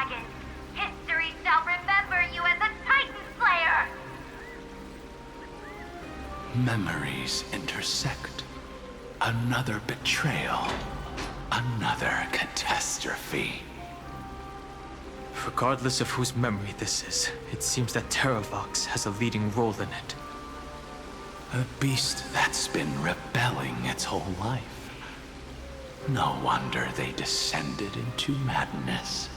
dragon. History shall remember you as a Titan Slayer! Memories intersect. Another betrayal. Another catastrophe. Regardless of whose memory this is, it seems that Terravox has a leading role in it. A beast that's been rebelling its whole life. No wonder they descended into madness.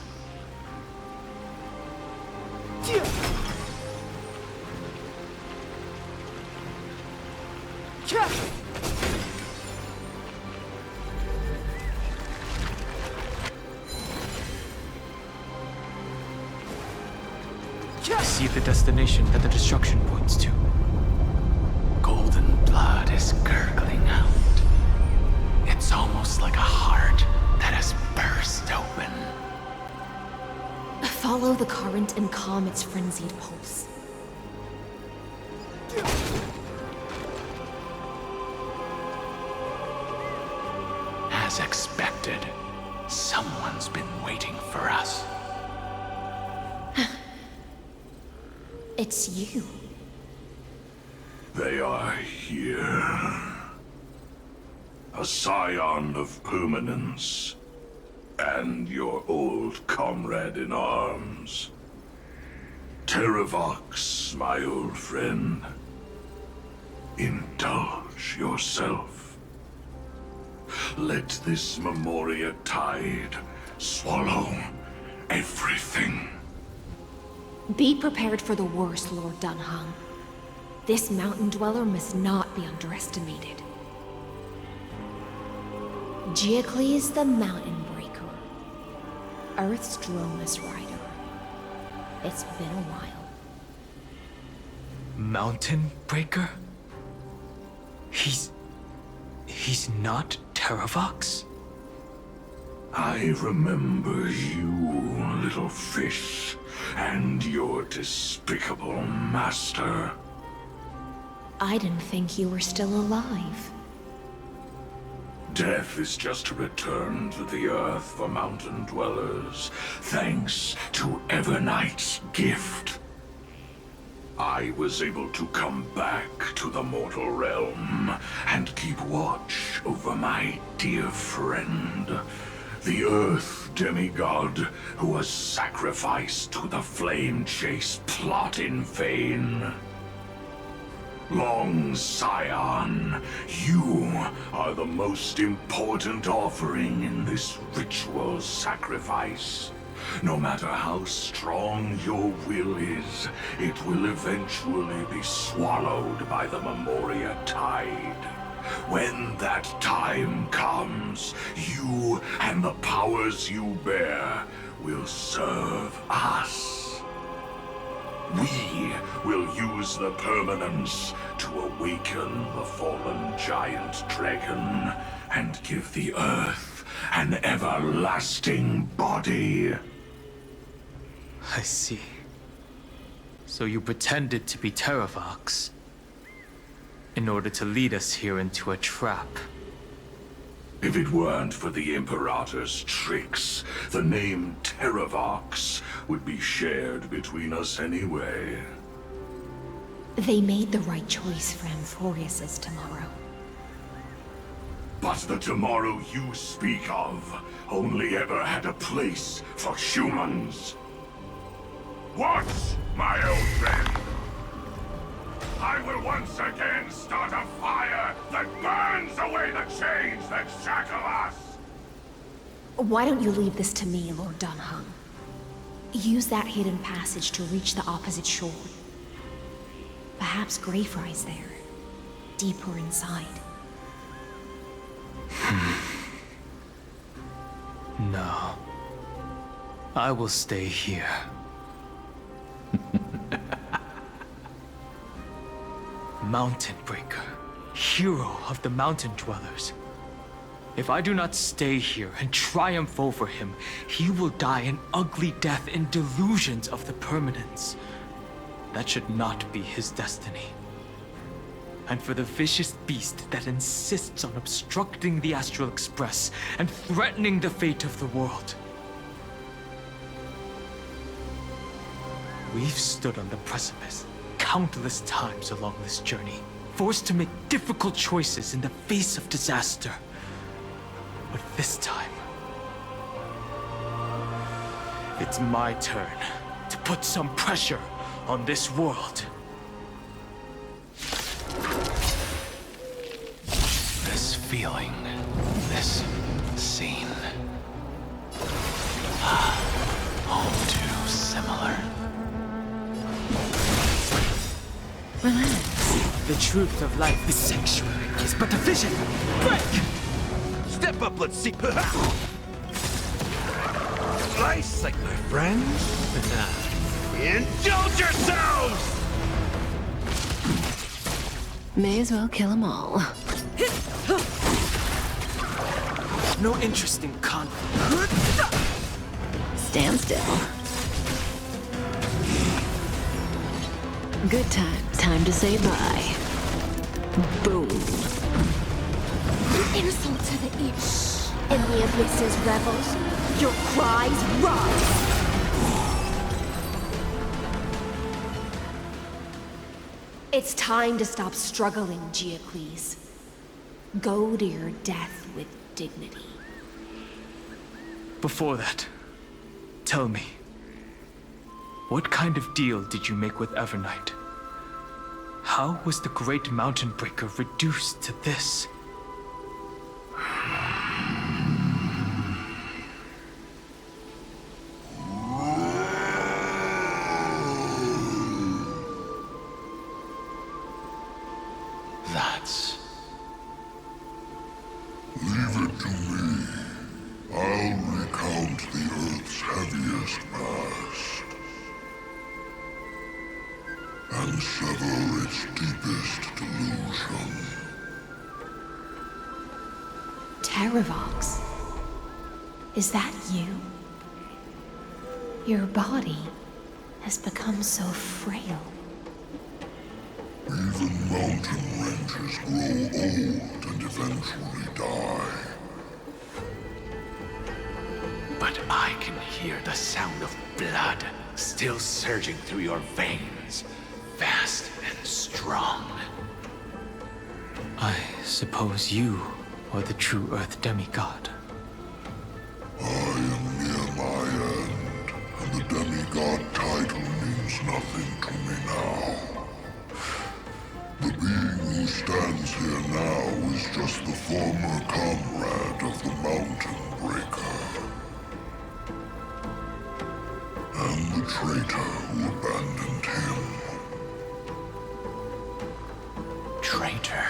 I see the destination that the destruction points to. Golden blood is gurgling out. It's almost like a heart that has burst open. Follow the current and calm its frenzied pulse. As expected, someone's been waiting for us. It's you. They are here. A scion of permanence. And your old comrade in arms. Terravox, my old friend. Indulge yourself. Let this Memoria tide swallow everything. Be prepared for the worst, Lord Dunham. This mountain dweller must not be underestimated. Giacles the Mountain Breaker. Earth's Dromus Rider. It's been a while. Mountain Breaker? He's not Terravox? I remember you, little fish, and your despicable master. I didn't think you were still alive. Death is just a return to the earth for mountain dwellers, thanks to Evernight's gift. I was able to come back to the mortal realm and keep watch over my dear friend, the Earth demigod who was sacrificed to the flame chase plot in vain. Long Scion, you are the most important offering in this ritual sacrifice. No matter how strong your will is, it will eventually be swallowed by the Memoria tide. When that time comes, you and the powers you bear will serve us. We will use the permanence to awaken the fallen giant dragon and give the earth an everlasting body. I see. So you pretended to be Terravox in order to lead us here into a trap. If it weren't for the Imperator's tricks, the name Terravox would be shared between us anyway. They made the right choice for Amphorius's tomorrow. But the tomorrow you speak of only ever had a place for humans. What, my old friend? I will once again start a fire that burns away the chains that shackle us! Why don't you leave this to me, Lord Dunham? Use that hidden passage to reach the opposite shore. Perhaps Greyfry's there, deeper inside. No. I will stay here. Mountain Breaker, hero of the mountain dwellers. If I do not stay here and triumph over him, he will die an ugly death in delusions of the permanence. That should not be his destiny. And for the vicious beast that insists on obstructing the Astral Express and threatening the fate of the world, We've stood on the precipice countless times along this journey, forced to make difficult choices in the face of disaster. But this time, it's my turn to put some pressure on this world. This feeling, this scene. All too similar. Relax. The truth of life is sanctuary is but a vision. Break! Step up, let's see. Eyesight, my friends. Indulge yourselves! May as well kill them all. No interest in conflict. Stand still. Good time. Time to say bye. Boom. Insult to the ear. In the abyss's revels, your cries rise. It's time to stop struggling, Geocles. Go to your death with dignity. Before that, tell me, what kind of deal did you make with Evernight? How was the Great Mountain Breaker reduced to this? That's... Leave it to me. I'll recount the Earth's heaviest past. And sever its deepest delusion. Terravox. Is that you? Your body has become so frail. Even mountain ranges grow old and eventually die. But I can hear the sound of blood still surging through your veins, fast and strong. I suppose you are the true Earth demigod. I am near my end, and the demigod title means nothing to me now. The being who stands here now is just the former comrade of the Mountain Breaker. And the traitor who abandoned him. Traitor.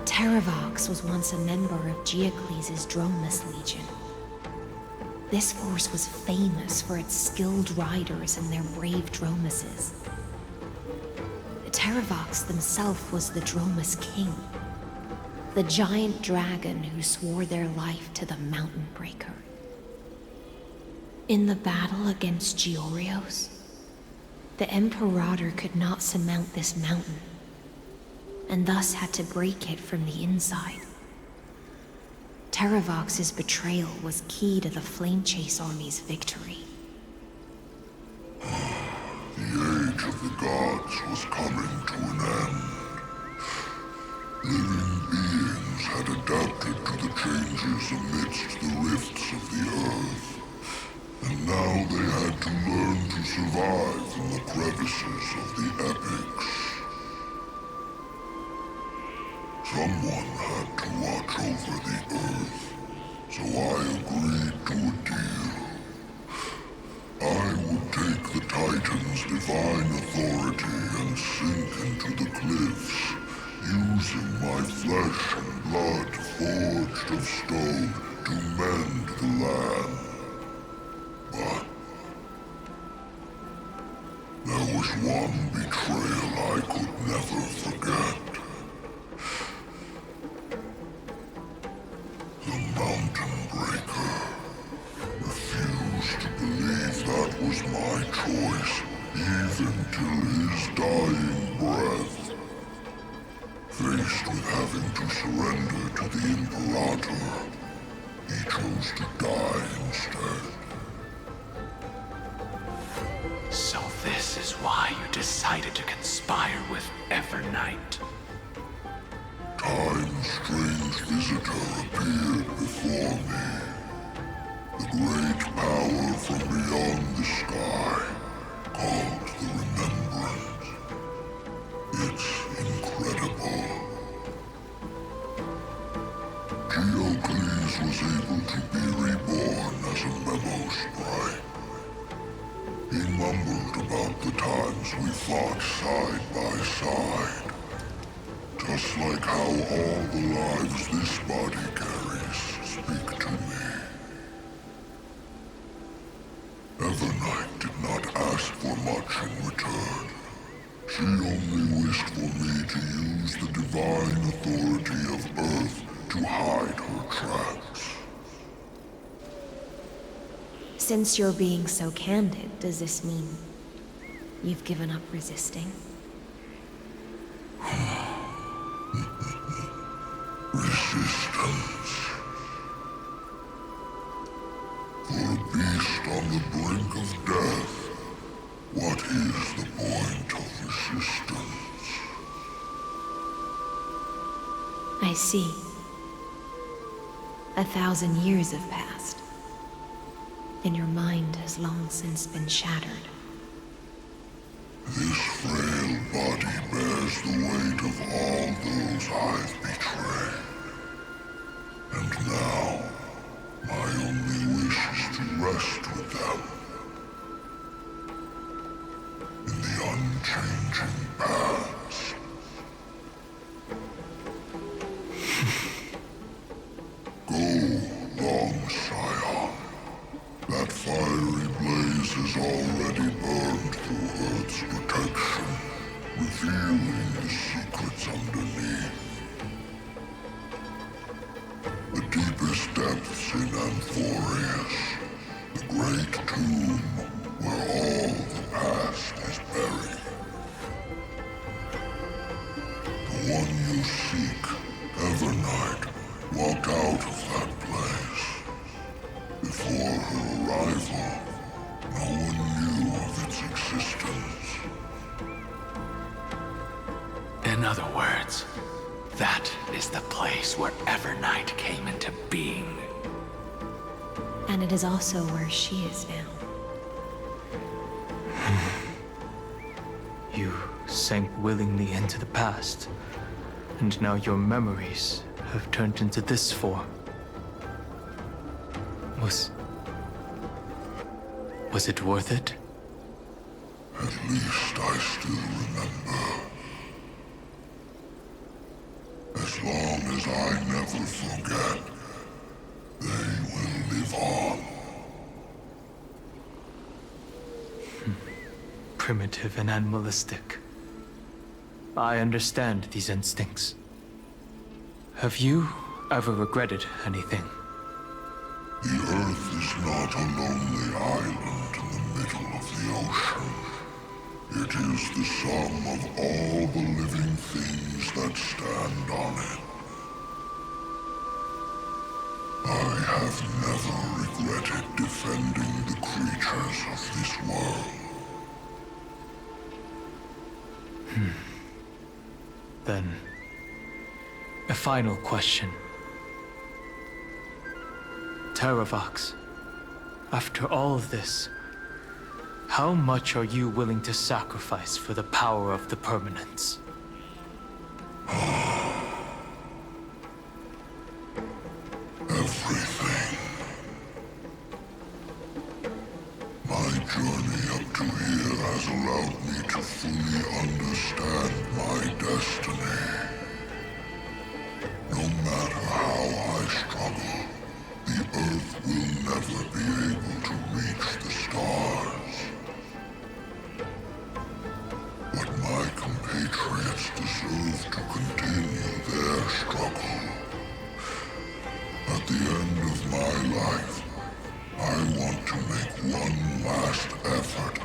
Terravox was once a member of Geocles' Dromus Legion. This force was famous for its skilled riders and their brave Dromuses. Terravox himself was the Dromus King, the giant dragon who swore their life to the Mountain Breaker. In the battle against Georios, the Imperator could not surmount this mountain, and thus had to break it from the inside. Terravox's betrayal was key to the Flame Chase Army's victory. The age of the gods was coming to an end. Living beings had adapted to the changes amidst the rifts of the earth. And now they had to learn to survive in the crevices of the epics. Someone had to watch over the earth, so I agreed to a deal. I would take the Titan's divine authority and sink into the cliffs, using my flesh and blood forged of stone to mend the land. But there was one betrayal I could never forget. The Mountain Breaker refused to believe that was my choice, even till his dying breath. Faced with having to surrender to the Imperator, he chose to die instead. why you decided to conspire with Evernight. Time's strange visitor appeared before me. The great power from beyond the sky, called the Remembrance. It's incredible. Geocles was able to be reborn as a memo sprite. He mumbled about the times we fought side by side. Just like how all the lives this body carries speak to me. Evernight did not ask for much in return. She only wished for me to use the divine authority of Earth to hide her tracks. Since you're being so candid, does this mean you've given up resisting? Resistance. For a beast on the brink of death, what is the point of resistance? I see. 1,000 years have passed, and your mind has long since been shattered. This frail body bears the weight of all those I've betrayed. And now, my only wish is to rest with them. In the unchanging past. Go, long Scion. That fiery blaze has already burned through Earth's protection, revealing the secrets underneath. The deepest depths in Amphorius, the great tomb where all the past is buried. The one you seek, Evernight, walked out of that place. Before her arrival, no one knew of its existence. In other words, that is the place where Evernight came into being. And it is also where she is now. You sank willingly into the past, and now your memories have turned into this form. Was it worth it? At least I still remember. As long as I never forget, they will live on. Primitive and animalistic. I understand these instincts. Have you ever regretted anything? The Earth is not a lonely island in the middle of the ocean. It is the sum of all the living things that stand on it. I have never regretted defending the creatures of this world. Then, a final question. Terravox, after all of this, how much are you willing to sacrifice for the power of the permanence? Everything. My journey up to here has allowed me to fully understand my destiny. No matter how I struggle, the Earth will never be able to reach the stars. But my compatriots deserve to continue their struggle. At the end of my life, I want to make one last effort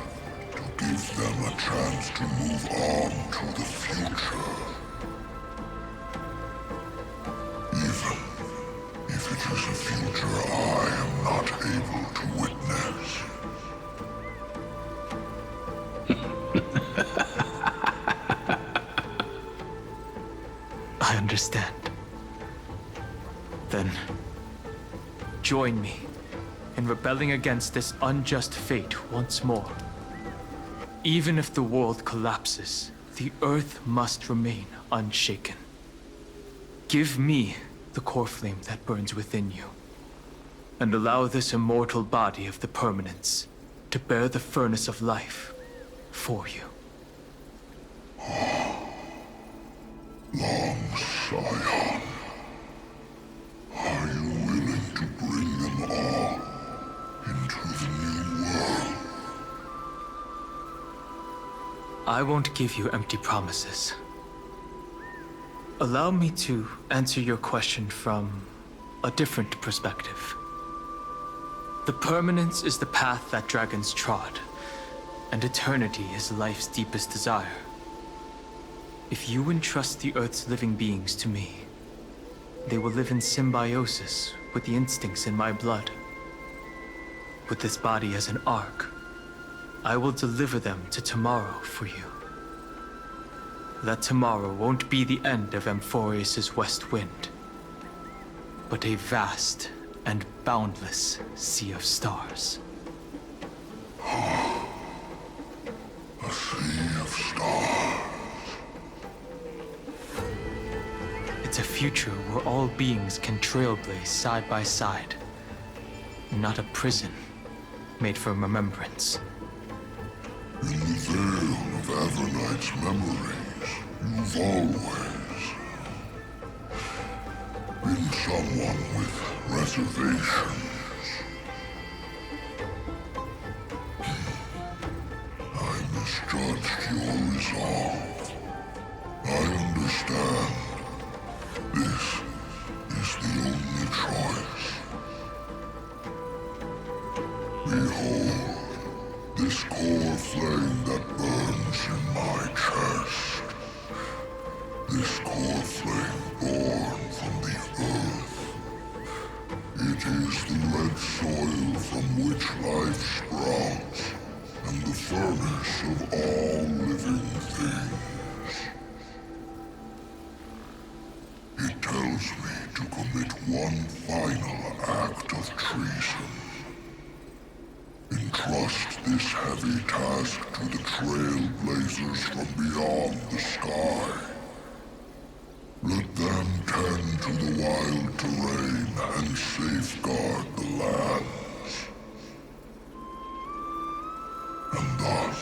to give them a chance to move on to the future. Even if it is a future I am not able to witness. understand. Then, join me in rebelling against this unjust fate once more. Even if the world collapses, the Earth must remain unshaken. Give me the core flame that burns within you, and allow this immortal body of the Permanence to bear the furnace of life for you. Long Scion, are you willing to bring them all into the new world? I won't give you empty promises. Allow me to answer your question from a different perspective. The Permanence is the path that dragons trod, and eternity is life's deepest desire. If you entrust the Earth's living beings to me, they will live in symbiosis with the instincts in my blood. With this body as an ark, I will deliver them to tomorrow for you. That tomorrow won't be the end of Amphorius' west wind, but a vast and boundless sea of stars. A sea of stars. It's a future where all beings can trailblaze side by side, not a prison made for remembrance. In the veil of Evernight's memories, you've always been someone with reservations. I misjudged your resolve. I understand. This is the only choice. Behold, this core flame that burns in my chest. This core flame born from the earth. It is the red soil from which life sprouts, and the furnace of all living things. It tells me to commit one final act of treason. Entrust this heavy task to the Trailblazers from beyond the sky. Let them tend to the wild terrain and safeguard the lands. And thus,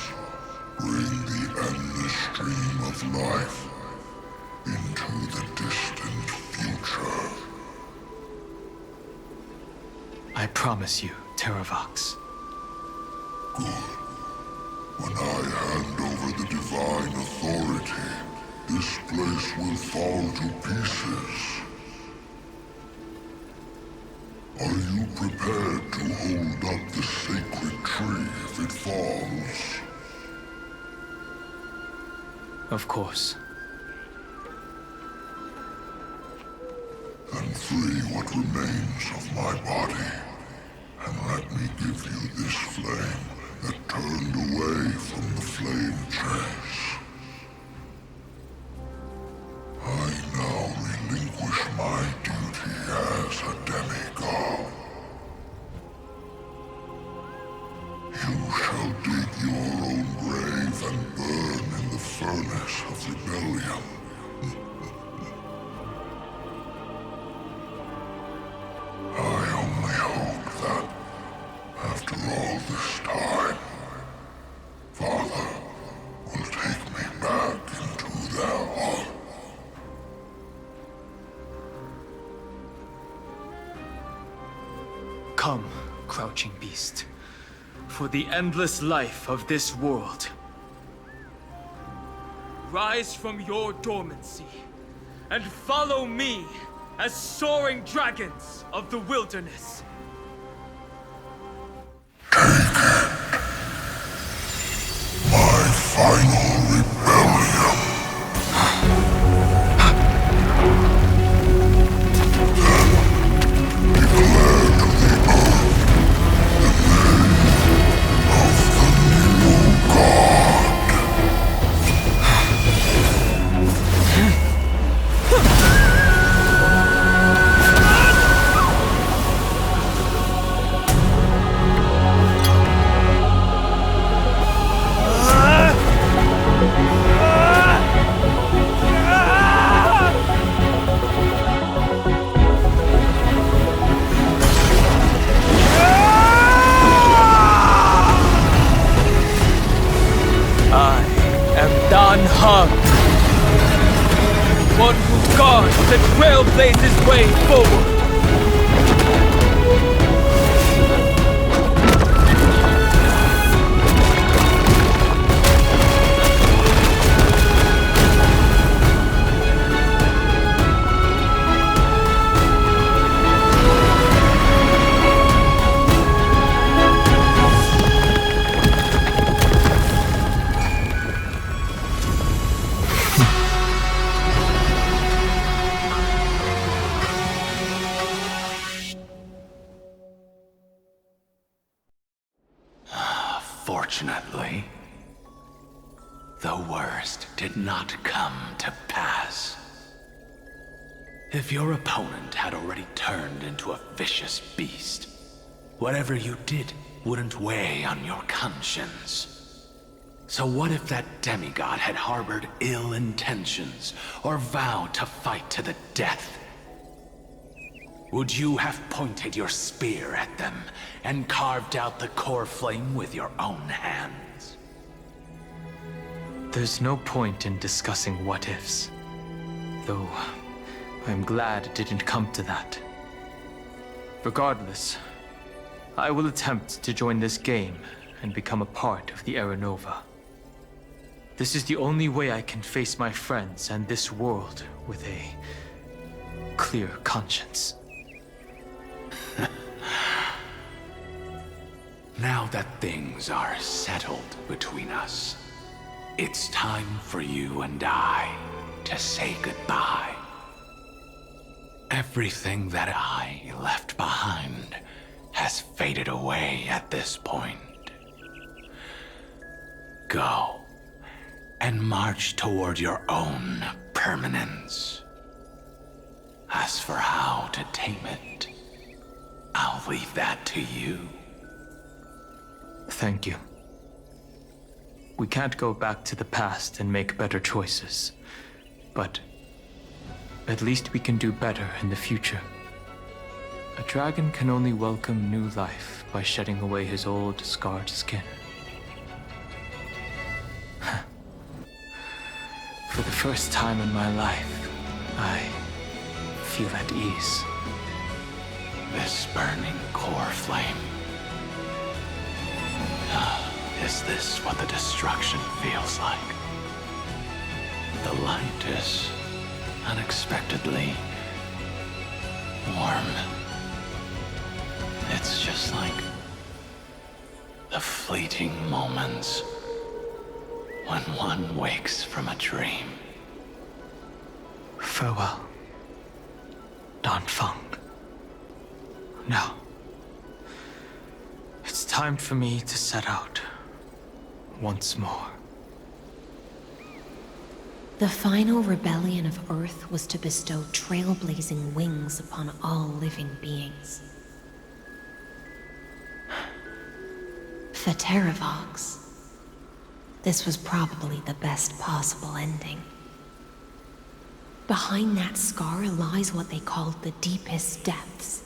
bring the endless stream of life into the distant future. I promise you, Terravox. Good. When I hand over the divine authority, this place will fall to pieces. Are you prepared to hold up the sacred tree if it falls? Of course. Then free what remains of my body, and let me give you this flame that turned away from the flame chase. I now relinquish my duty as a demigod. You shall dig your own grave and burn in the furnace of rebellion. I only hope that, after all this time, Father will take me back into their heart. Come, crouching beast, for the endless life of this world. Rise from your dormancy, and follow me as soaring dragons of the wilderness. My final rebellion. Then declare to the earth the name of the new god. the Trailblaze's way forward! Fortunately, the worst did not come to pass. If your opponent had already turned into a vicious beast, whatever you did wouldn't weigh on your conscience. So what if that demigod had harbored ill intentions or vowed to fight to the death? Would you have pointed your spear at them and carved out the core flame with your own hands? There's no point in discussing what-ifs. Though, I'm glad it didn't come to that. Regardless, I will attempt to join this game and become a part of the Era Nova. This is the only way I can face my friends and this world with a clear conscience. Now that things are settled between us, it's time for you and I to say goodbye. Everything that I left behind has faded away at this point. Go and march toward your own permanence. As for how to tame it, I'll leave that to you. Thank you. We can't go back to the past and make better choices, but at least we can do better in the future. A dragon can only welcome new life by shedding away his old, scarred skin. For the first time in my life, I feel at ease. This burning core flame. Is this what the destruction feels like? The light is unexpectedly warm. It's just like the fleeting moments when one wakes from a dream. Farewell, Danfeng. Now, it's time for me to set out once more. The final rebellion of Earth was to bestow trailblazing wings upon all living beings. For Terravox, this was probably the best possible ending. Behind that scar lies what they called the deepest depths.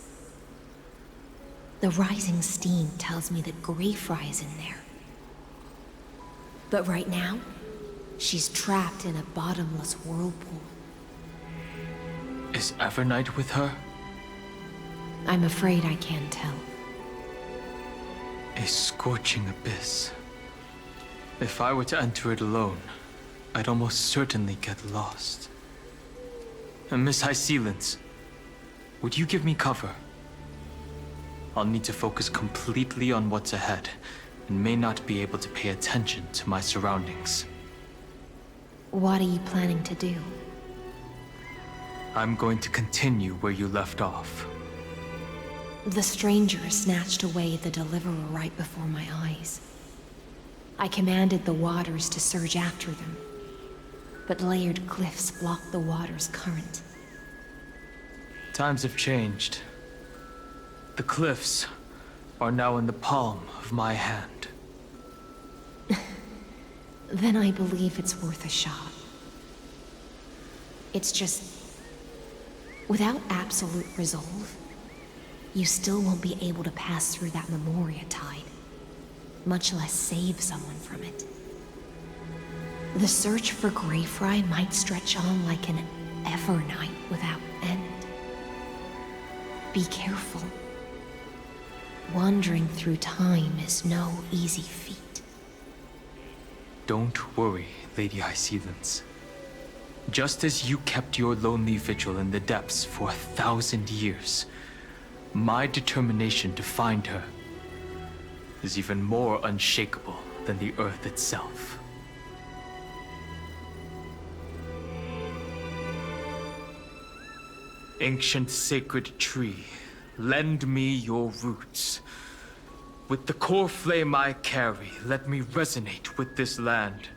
The rising steam tells me that Greyfry is in there. But right now, she's trapped in a bottomless whirlpool. Is Evernight with her? I'm afraid I can't tell. A scorching abyss. If I were to enter it alone, I'd almost certainly get lost. And Miss High Sealants, would you give me cover? I'll need to focus completely on what's ahead, and may not be able to pay attention to my surroundings. What are you planning to do? I'm going to continue where you left off. The stranger snatched away the deliverer right before my eyes. I commanded the waters to surge after them, but layered cliffs blocked the water's current. Times have changed. The cliffs are now in the palm of my hand. Then I believe it's worth a shot. It's just, without absolute resolve, you still won't be able to pass through that Memoria tide, much less save someone from it. The search for Greyfry might stretch on like an Evernight without end. Be careful. Wandering through time is no easy feat. Don't worry, Lady Hysealance. Just as you kept your lonely vigil in the depths for 1,000 years, my determination to find her is even more unshakable than the earth itself. Ancient sacred tree, lend me your roots. With the core flame I carry, let me resonate with this land.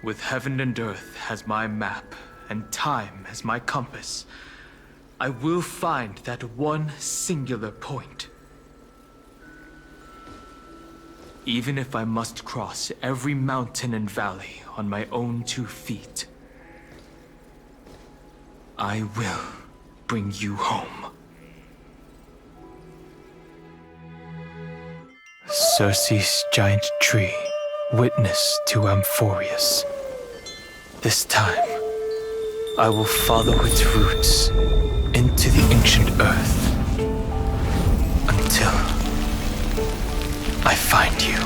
With heaven and earth as my map, and time as my compass, I will find that one singular point. Even if I must cross every mountain and valley on my own 2 feet, I will bring you home. Circe's giant tree, witness to Amphorius. This time, I will follow its roots into the ancient earth until I find you.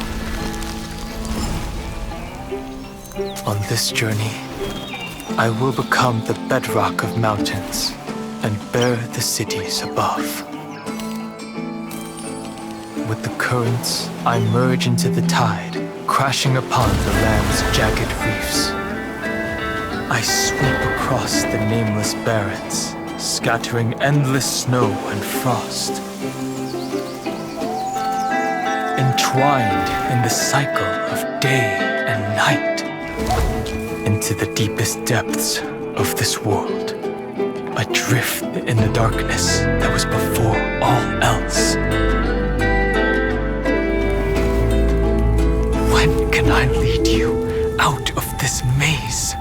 On this journey, I will become the bedrock of mountains and bear the cities above. With the currents, I merge into the tide, crashing upon the land's jagged reefs. I sweep across the nameless barrens, scattering endless snow and frost. Entwined in the cycle of day and night, into the deepest depths of this world, adrift in the darkness that was before all else. When can I lead you out of this maze?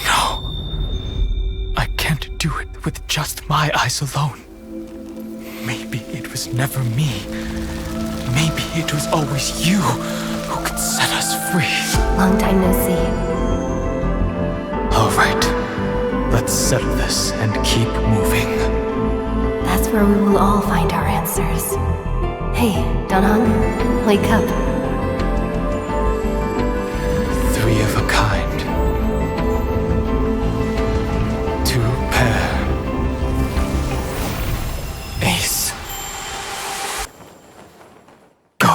No, I can't do it with just my eyes alone. Maybe it was never me. Maybe it was always you who could set us free. Long time no see. All right, let's settle this and keep moving. That's where we will all find our answers. Hey, Danhang, wake up. 3 of a kind. 2 pair. Ace. Go.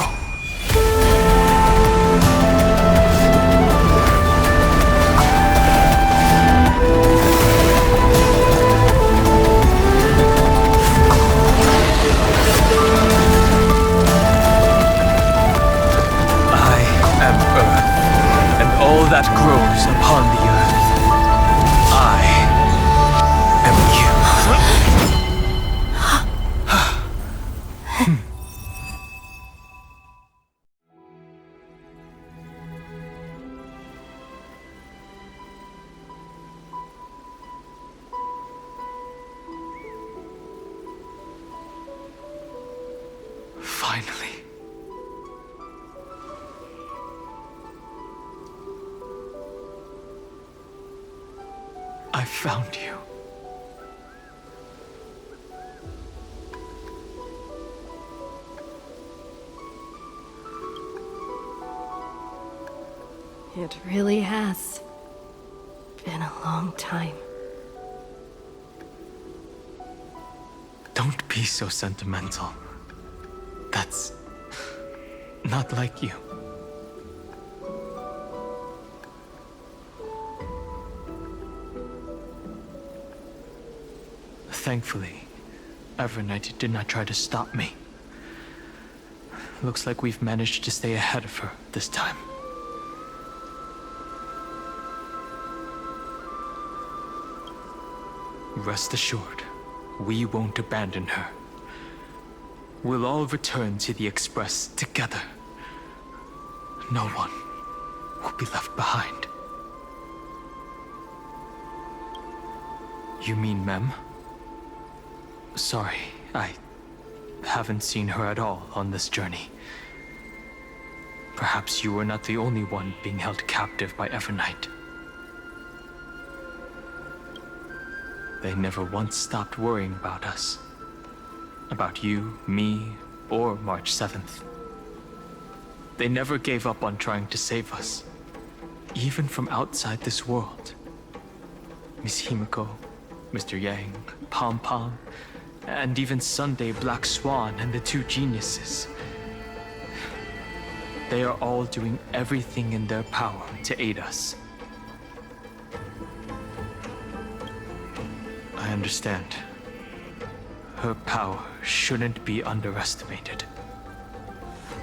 That grows upon the earth. I am you. Finally. I found you. It really has been a long time. Don't be so sentimental. That's not like you. Thankfully, Evernight did not try to stop me. Looks like we've managed to stay ahead of her this time. Rest assured, we won't abandon her. We'll all return to the Express together. No one will be left behind. You mean Mem? Sorry, I haven't seen her at all on this journey. perhaps you were not the only one being held captive by Evernight. They never once stopped worrying about us. About you, me, or March 7th. They never gave up on trying to save us, even from outside this world. Miss Himiko, Mr. Yang, Pom Pom, and even Sunday Black Swan and the two geniuses. They are all doing everything in their power to aid us. I understand. Her power shouldn't be underestimated.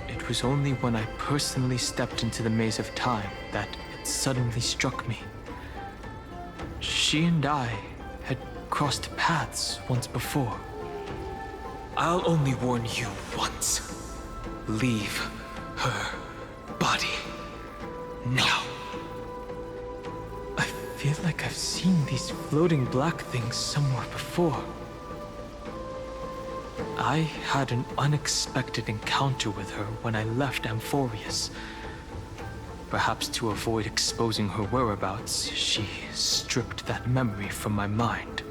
It was only when I personally stepped into the maze of time that it suddenly struck me. She and I had crossed paths once before. I'll only warn you once. Leave her body now. I feel like I've seen these floating black things somewhere before. I had an unexpected encounter with her when I left Amphorius. Perhaps to avoid exposing her whereabouts, she stripped that memory from my mind.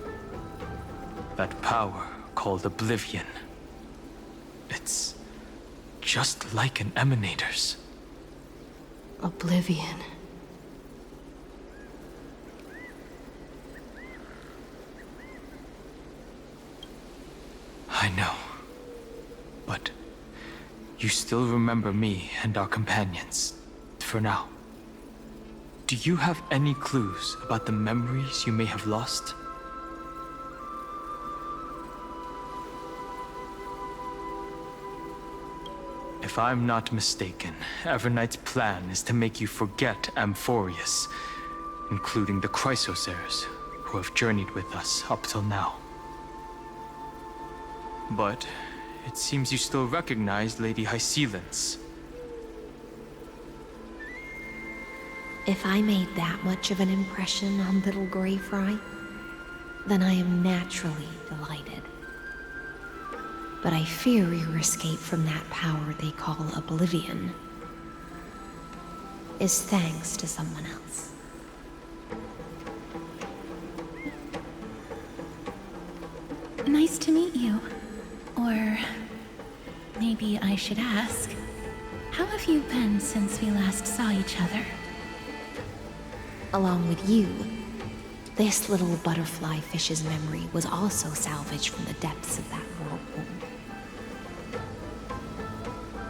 That power called Oblivion. It's just like an emanator's. Oblivion. I know. But you still remember me and our companions, for now. Do you have any clues about the memories you may have lost? If I'm not mistaken, Evernight's plan is to make you forget Amphorius, including the Chrysosaurs, who have journeyed with us up till now. But it seems you still recognize Lady Hycelens. If I made that much of an impression on little Greyfry, then I am naturally delighted. But I fear your escape from that power they call Oblivion is thanks to someone else. Nice to meet you. Or maybe I should ask, how have you been since we last saw each other? Along with you, this little butterfly fish's memory was also salvaged from the depths of that whirlpool.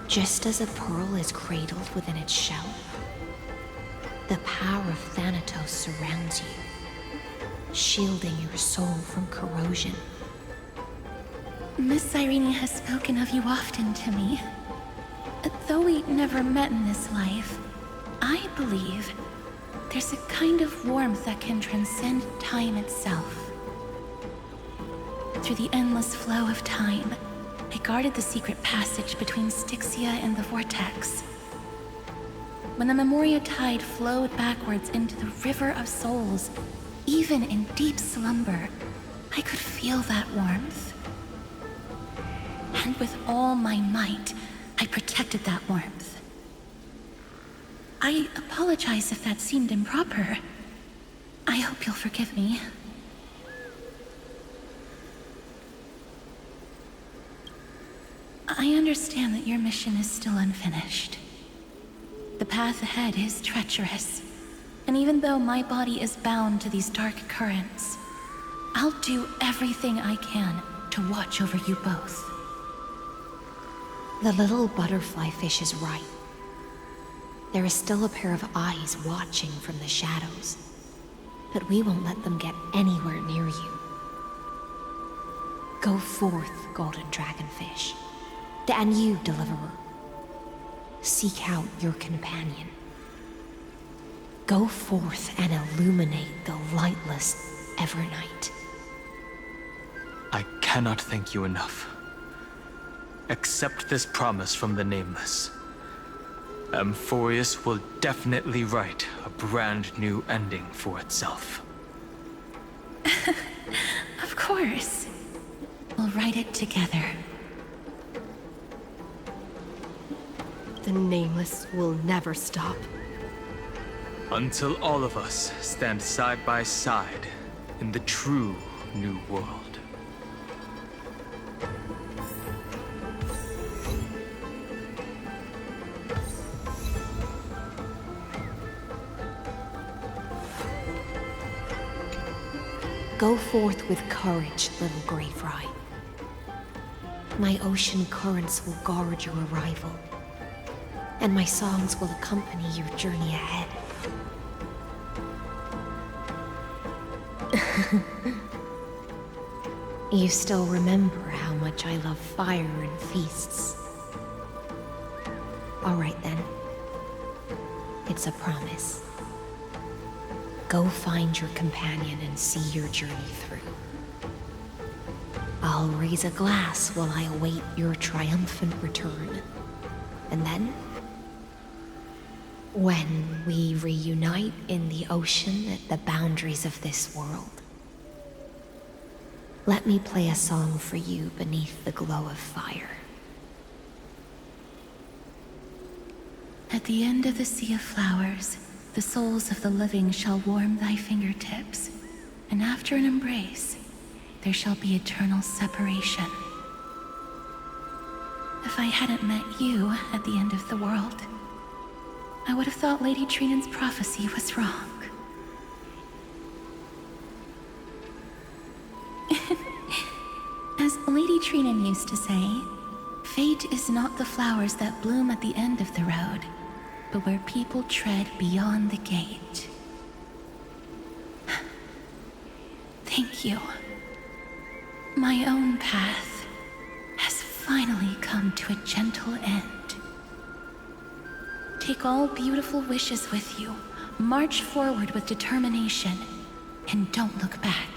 Just as a pearl is cradled within its shell, the power of Thanatos surrounds you, shielding your soul from corrosion. Miss Irene has spoken of you often to me. Though we never met in this life, I believe there's a kind of warmth that can transcend time itself. Through the endless flow of time, I guarded the secret passage between Styxia and the Vortex. When the Memoria tide flowed backwards into the River of Souls, even in deep slumber, I could feel that warmth. And with all my might, I protected that warmth. I apologize if that seemed improper. I hope you'll forgive me. I understand that your mission is still unfinished. The path ahead is treacherous, and even though my body is bound to these dark currents, I'll do everything I can to watch over you both. The little butterfly fish is right. There is still a pair of eyes watching from the shadows, but we won't let them get anywhere near you. Go forth, golden dragonfish, and you, deliverer. Seek out your companion. Go forth and illuminate the lightless Evernight. I cannot thank you enough. Accept this promise from the Nameless. Amphorius will definitely write a brand new ending for itself. Of course. We'll write it together. The Nameless will never stop. Until all of us stand side by side in the true New World. Go forth with courage, little Greyfry. My ocean currents will guard your arrival, and my songs will accompany your journey ahead. You still remember how much I love fire and feasts. All right then. It's a promise. Go find your companion and see your journey through. I'll raise a glass while I await your triumphant return. And then, when we reunite in the ocean at the boundaries of this world, let me play a song for you beneath the glow of fire. At the end of the sea of flowers, the souls of the living shall warm thy fingertips, and after an embrace, there shall be eternal separation. If I hadn't met you at the end of the world, I would have thought Lady Trinan's prophecy was wrong. As Lady Trinan used to say, fate is not the flowers that bloom at the end of the road, but where people tread beyond the gate. Thank you. My own path has finally come to a gentle end. Take all beautiful wishes with you, march forward with determination, and don't look back.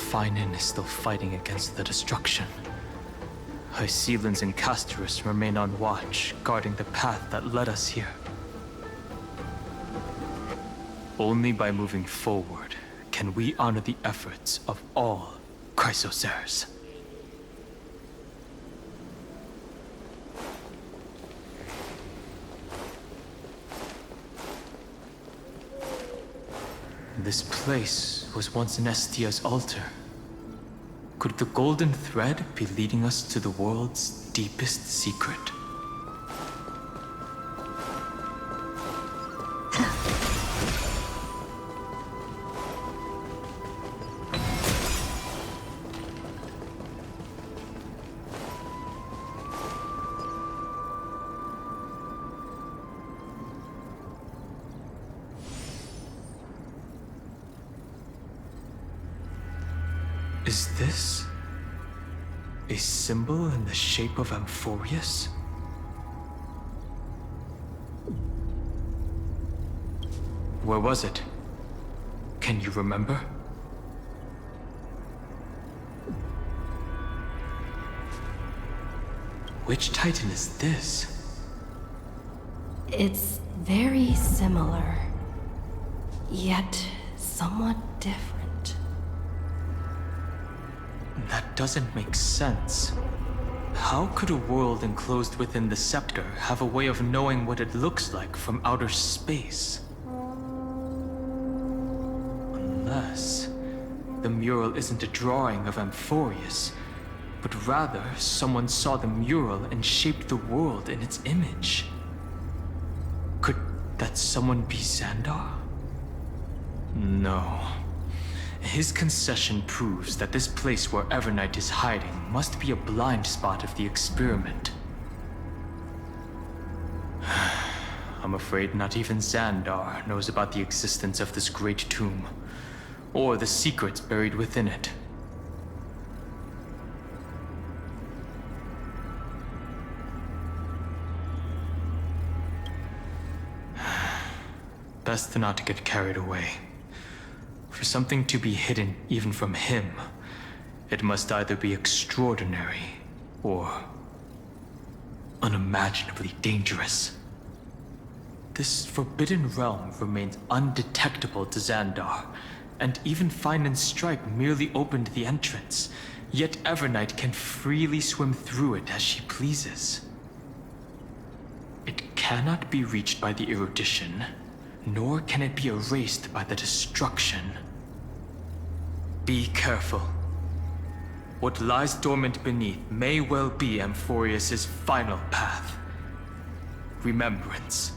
Finan is still fighting against the destruction. Hycelans and Castorus remain on watch, guarding the path that led us here. Only by moving forward can we honor the efforts of all Chrysosers. This place was once Nestia's altar. Could the golden thread be leading us to the world's deepest secret? Is this a symbol in the shape of Amphorius? Where was it? Can you remember? Which Titan is this? It's very similar, yet somewhat different. That doesn't make sense. How could a world enclosed within the scepter have a way of knowing what it looks like from outer space? Unless the mural isn't a drawing of Amphorius, but rather someone saw the mural and shaped the world in its image. Could that someone be Xandar? No. His concession proves that this place where Evernight is hiding must be a blind spot of the experiment. I'm afraid not even Xandar knows about the existence of this great tomb, or the secrets buried within it. Best not to get carried away. For something to be hidden even from him, it must either be extraordinary or unimaginably dangerous. This forbidden realm remains undetectable to Xandar, and even Finan's strike merely opened the entrance, yet Evernight can freely swim through it as she pleases. It cannot be reached by the erudition, nor can it be erased by the destruction. Be careful. What lies dormant beneath may well be Amphorius' final path. Remembrance.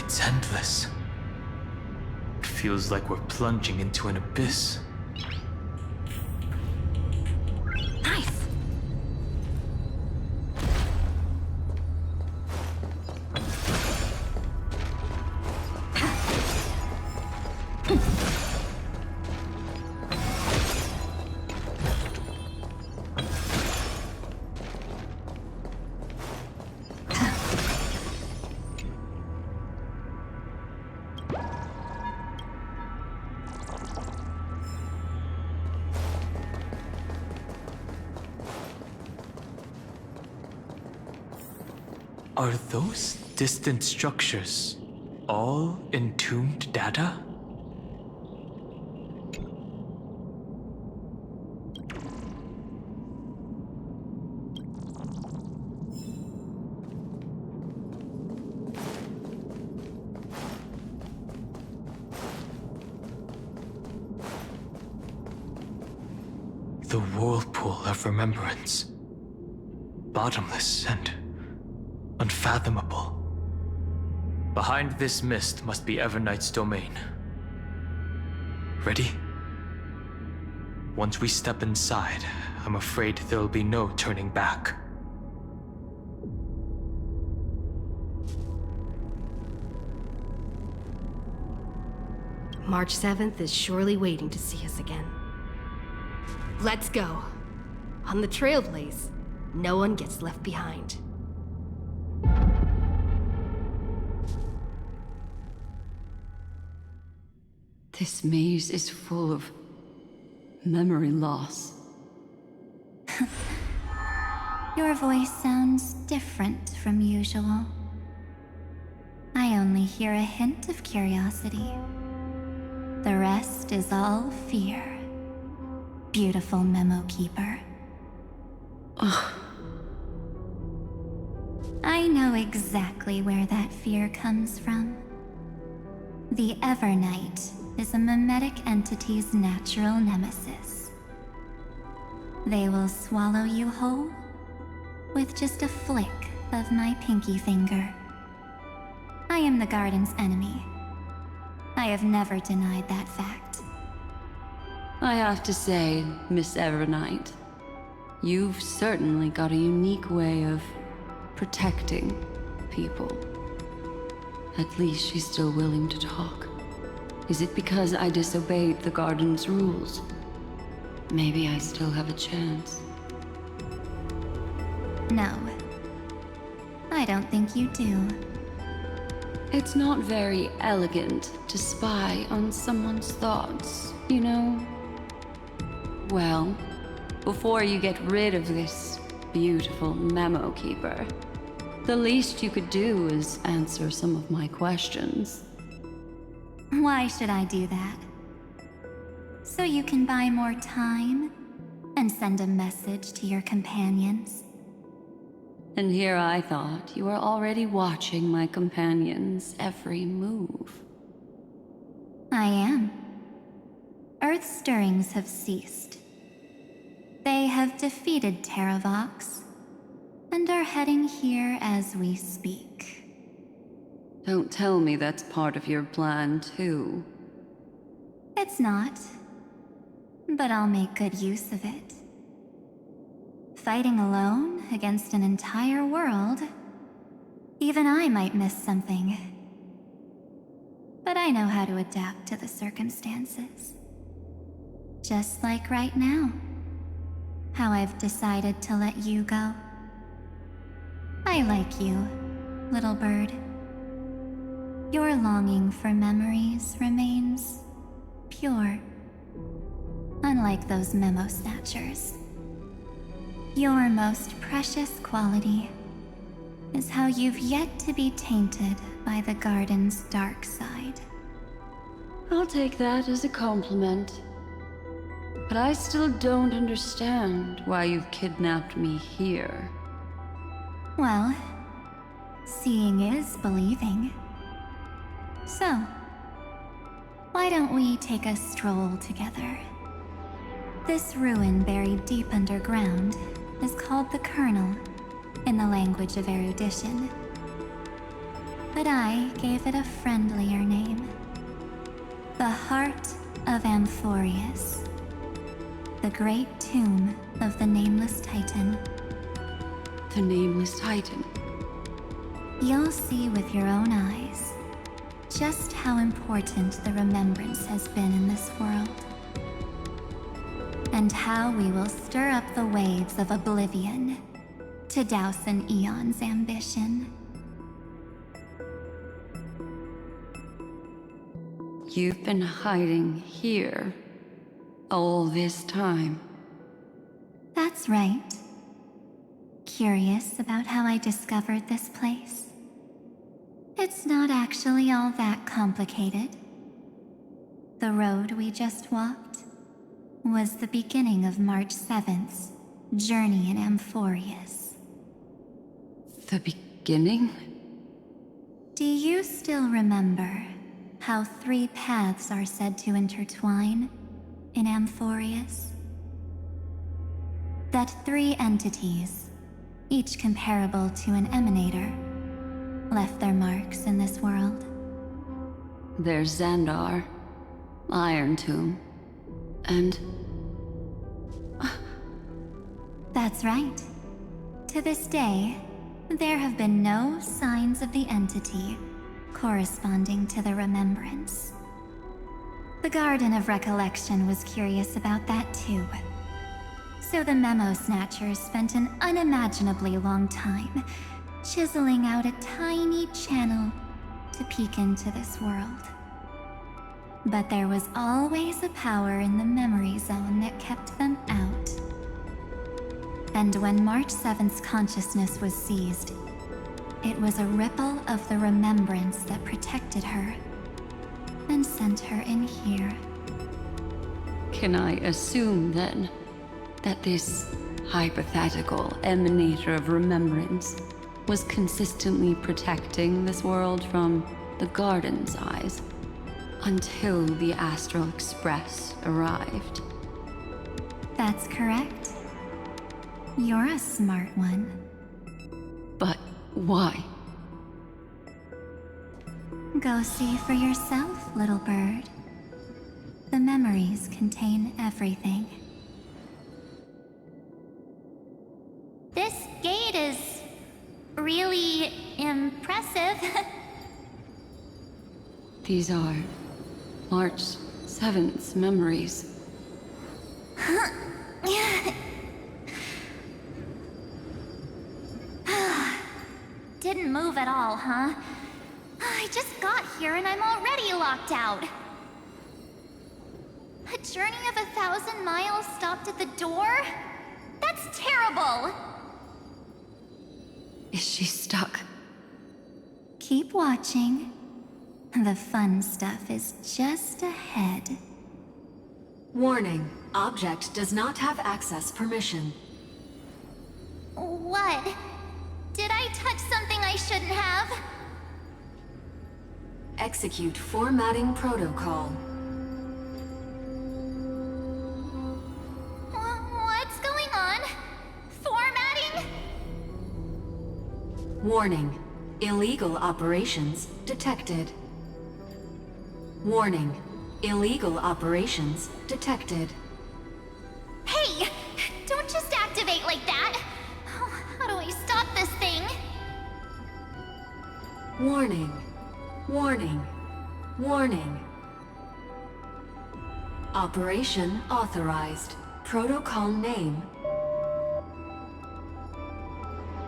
It's endless. It feels like we're plunging into an abyss. Nice! Are those distant structures all entombed data? The whirlpool of remembrance. Bottomless and unfathomable. Behind this mist must be Evernight's domain. Ready? Once we step inside, I'm afraid there'll be no turning back. March 7th is surely waiting to see us again. Let's go. On the Trailblaze, no one gets left behind. This maze is full of memory loss. Your voice sounds different from usual. I only hear a hint of curiosity. The rest is all fear. Beautiful memo keeper. Ugh. I know exactly where that fear comes from. The Evernight is a mimetic entity's natural nemesis. They will swallow you whole with just a flick of my pinky finger. I am the garden's enemy. I have never denied that fact. I have to say, Miss Evernight, you've certainly got a unique way of protecting people. At least she's still willing to talk. Is it because I disobeyed the garden's rules? Maybe I still have a chance. No. I don't think you do. It's not very elegant to spy on someone's thoughts, you know? Well, before you get rid of this beautiful memo keeper, the least you could do is answer some of my questions. Why should I do that? So you can buy more time and send a message to your companions? And here I thought you were already watching my companions' every move. I am. Earth's stirrings have ceased. They have defeated Terravox and are heading here as we speak. Don't tell me that's part of your plan, too. It's not, but I'll make good use of it. Fighting alone against an entire world, even I might miss something. But I know how to adapt to the circumstances. Just like right now, how I've decided to let you go. I like you, little bird. Your longing for memories remains pure, unlike those memo snatchers. Your most precious quality is how you've yet to be tainted by the garden's dark side. I'll take that as a compliment. But I still don't understand why you've kidnapped me here. Well, seeing is believing. So, why don't we take a stroll together? This ruin buried deep underground is called the Kernel, in the language of erudition. but I gave it a friendlier name. The Heart of Amphorius. The great tomb of the Nameless Titan. The Nameless Titan. You'll see with your own eyes just how important the remembrance has been in this world. And how we will stir up the waves of oblivion to douse an eon's ambition. You've been hiding here all this time. That's right. Curious about how I discovered this place? It's not actually all that complicated. The road we just walked was the beginning of March 7th's journey in Amphorius. The beginning? Do you still remember how 3 paths are said to intertwine in Amphorius? That 3 entities, each comparable to an emanator, left their marks in this world. There's Xandar, Iron Tomb, and... That's right. To this day, there have been no signs of the entity corresponding to the remembrance. The Garden of Recollection was curious about that too. So the Memo Snatchers spent an unimaginably long time chiseling out a tiny channel to peek into this world. But there was always a power in the memory zone that kept them out. And when March 7th's consciousness was seized, it was a ripple of the remembrance that protected her and sent her in here. Can I assume, then, that this hypothetical emanator of remembrance was consistently protecting this world from the Garden's eyes until the Astral Express arrived? That's correct. You're a smart one. But why? Go see for yourself, little bird. The memories contain everything. This gate is really impressive. These are March 7th's memories. Didn't move at all, huh? I just got here and I'm already locked out. A journey of 1,000 miles stopped at the door? That's terrible! Is she stuck? Keep watching. The fun stuff is just ahead. Warning. Object does not have access permission. What? Did I touch something I shouldn't have? Execute formatting protocol. What's going on? Formatting? Warning. Illegal operations detected. Warning. Illegal operations detected. Hey! Don't just activate like that! How do I stop this thing? Warning. Warning. Warning. Operation authorized. Protocol name.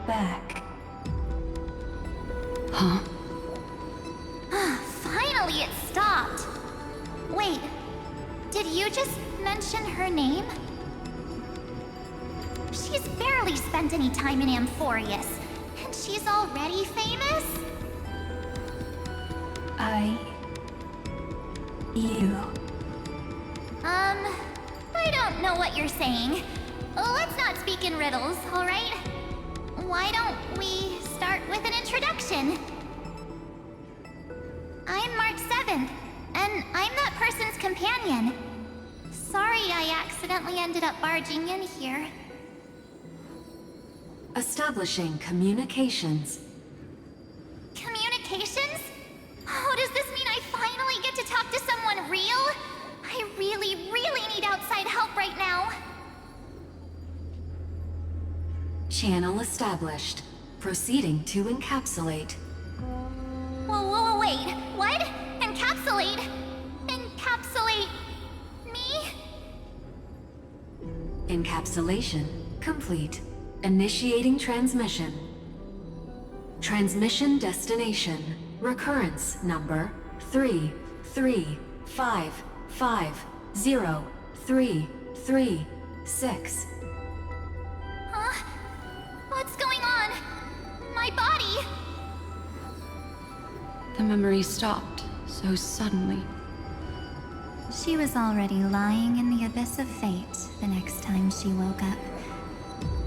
Back. Huh? Finally it stopped! Wait, did you just mention her name? She's barely spent any time in Amphorius, and she's already famous? I don't know what you're saying. Let's not speak in riddles, alright? Why don't we start with an introduction? I'm March 7th, and I'm that person's companion. Sorry I accidentally ended up barging in here. Establishing communications. Communications? Channel established. Proceeding to encapsulate. Whoa, wait. What? Encapsulate? Encapsulate me? Encapsulation complete. Initiating transmission. Transmission destination. Recurrence number 335503336. Huh? What's going on? My body? The memory stopped so suddenly. She was already lying in the abyss of fate the next time she woke up.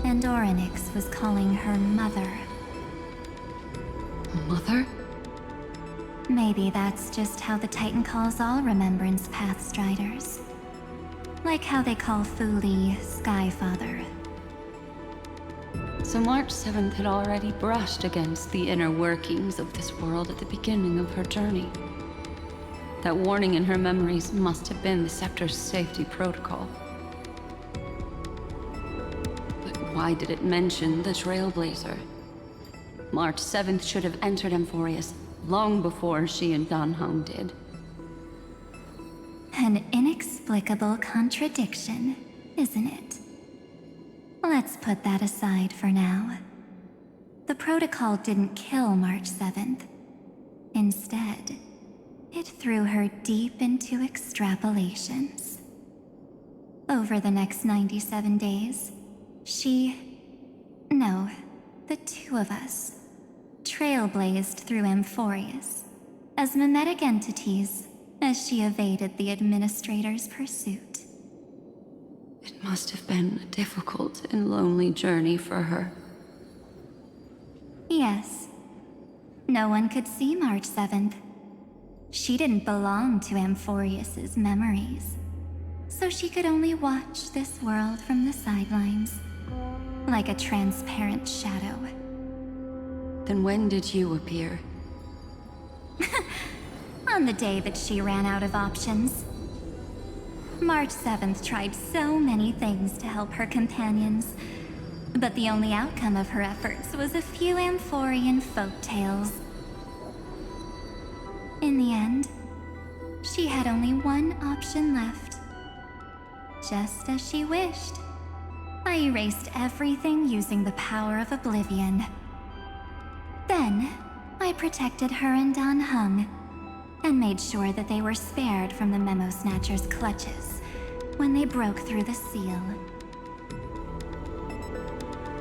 And Orynyx was calling her mother. Mother? Maybe that's just how the Titan calls all Remembrance Pathstriders. Like how they call Fuli Skyfather. So March 7th had already brushed against the inner workings of this world at the beginning of her journey. That warning in her memories must have been the Scepter's safety protocol. But why did it mention the Trailblazer? March 7th should have entered Amphorius long before she and Dan Heng did. An inexplicable contradiction, isn't it? Let's put that aside for now. The protocol didn't kill March 7th. Instead, it threw her deep into extrapolations. Over the next 97 days, the two of us, trailblazed through Amphorius as mimetic entities as she evaded the Administrator's pursuit. It must have been a difficult and lonely journey for her. Yes. No one could see March 7th. She didn't belong to Amphorius's memories, so she could only watch this world from the sidelines, like a transparent shadow. Then when did you appear? On the day that she ran out of options. March 7th tried so many things to help her companions, but the only outcome of her efforts was a few Amphorian folktales. In the end, she had only one option left. Just as she wished, I erased everything using the power of oblivion. Then, I protected her and Dan Heng, and made sure that they were spared from the Memo Snatcher's clutches when they broke through the seal.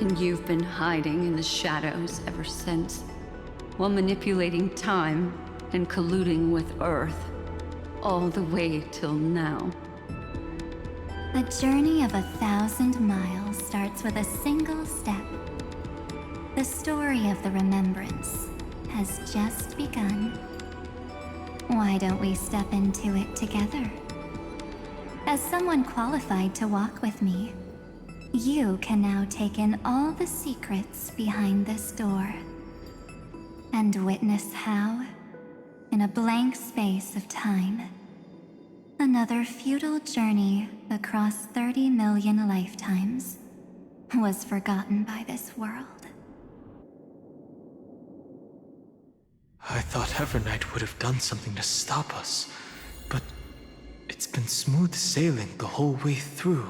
And you've been hiding in the shadows ever since, while manipulating time and colluding with Earth, all the way till now. A journey of 1,000 miles starts with a single step. The story of the Remembrance has just begun. Why don't we step into it together? As someone qualified to walk with me, you can now take in all the secrets behind this door, and witness how, in a blank space of time, another futile journey across 30 million lifetimes was forgotten by this world. I thought Evernight would have done something to stop us, but it's been smooth sailing the whole way through.